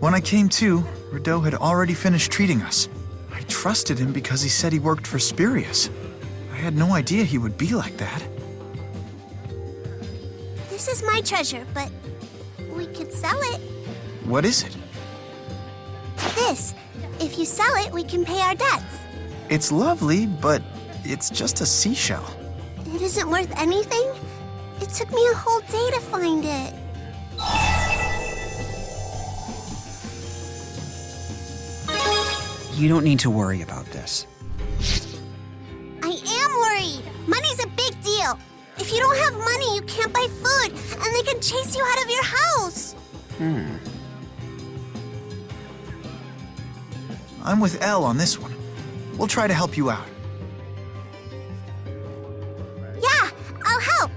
When I came to, Rideau had already finished treating us. I trusted him because he said he worked for Spurious. I had no idea he would be like that. This is my treasure, but we could sell it. What is it? This. If you sell it, we can pay our debts. It's lovely, but it's just a seashell. It isn't worth anything? It took me a whole day to find it. You don't need to worry about this. I am worried. Money's a big deal. If you don't have money, you can't buy food, and they can chase you out of your house. I'm with Elle on this one. We'll try to help you out. Yeah, I'll help.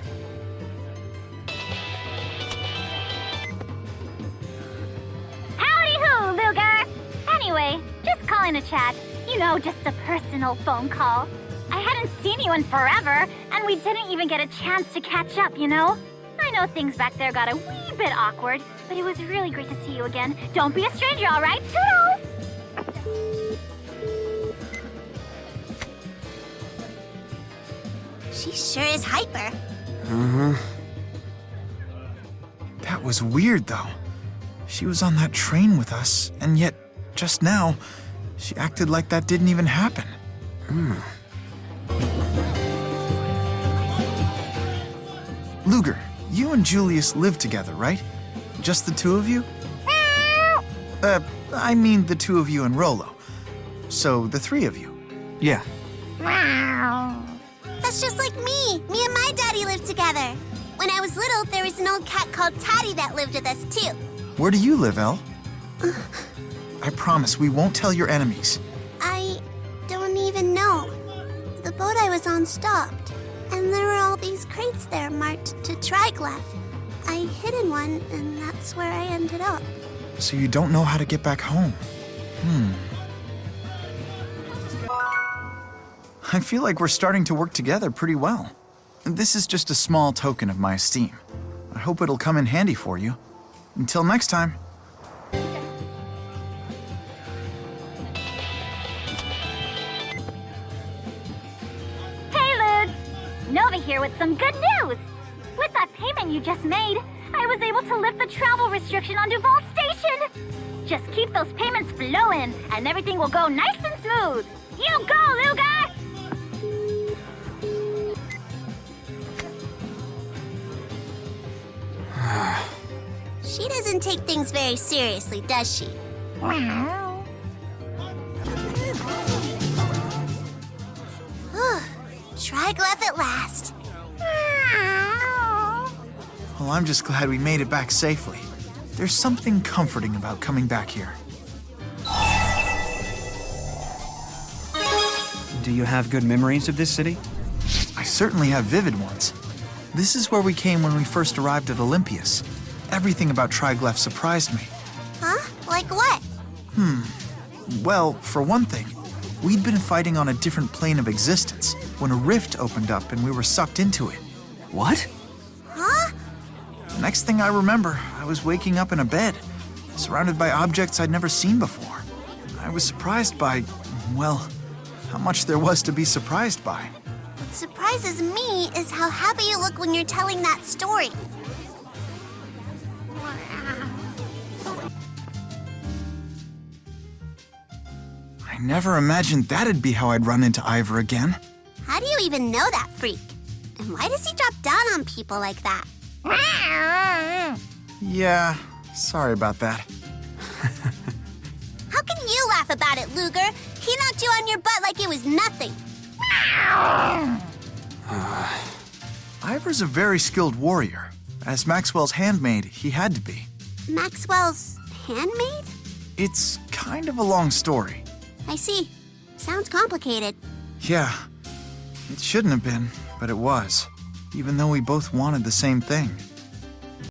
Howdy-ho, Luger! Anyway, just calling to chat. You know, just a personal phone call. I hadn't seen you in forever, and we didn't even get a chance to catch up, you know? I know things back there got a wee bit awkward, but it was really great to see you again. Don't be a stranger, all right? Toodles! She sure is hyper. That was weird, though. She was on that train with us, and yet, just now, she acted like that didn't even happen. Luger, you and Julius live together, right? Just the two of you? I mean the two of you and Rolo. So, the three of you. Yeah. That's just like me. Me and my daddy lived together. When I was little, there was an old cat called Taddy that lived with us, too. Where do you live, Elle? I promise we won't tell your enemies. I don't even know. The boat I was on stopped, and there were all these crates there marked to Triglav. I hid in one, and that's where I ended up. So you don't know how to get back home. I feel like we're starting to work together pretty well. This is just a small token of my esteem. I hope it'll come in handy for you. Until next time. Hey, Ludes! Nova here with some good news! With that payment you just made, I was able to lift the travel restriction on Duval Station! Just keep those payments flowing, and everything will go nice and smooth! You go, Luger! She doesn't take things very seriously, does she? Triglav at last. Well, I'm just glad we made it back safely. There's something comforting about coming back here. Do you have good memories of this city? I certainly have vivid ones. This is where we came when we first arrived at Olympias. Everything about Triglav surprised me. Huh? Like what? Well, for one thing, we'd been fighting on a different plane of existence when a rift opened up and we were sucked into it. What? Huh? The next thing I remember, I was waking up in a bed, surrounded by objects I'd never seen before. I was surprised by, well, how much there was to be surprised by. What surprises me is how happy you look when you're telling that story. I never imagined that'd be how I'd run into Ivor again. How do you even know that freak? And why does he drop down on people like that? Yeah, sorry about that. How can you laugh about it, Luger? He knocked you on your butt like it was nothing. Ivor's a very skilled warrior. As Maxwell's handmaid, he had to be. Maxwell's handmaid? It's kind of a long story. I see. Sounds complicated. Yeah, it shouldn't have been, but it was. Even though we both wanted the same thing.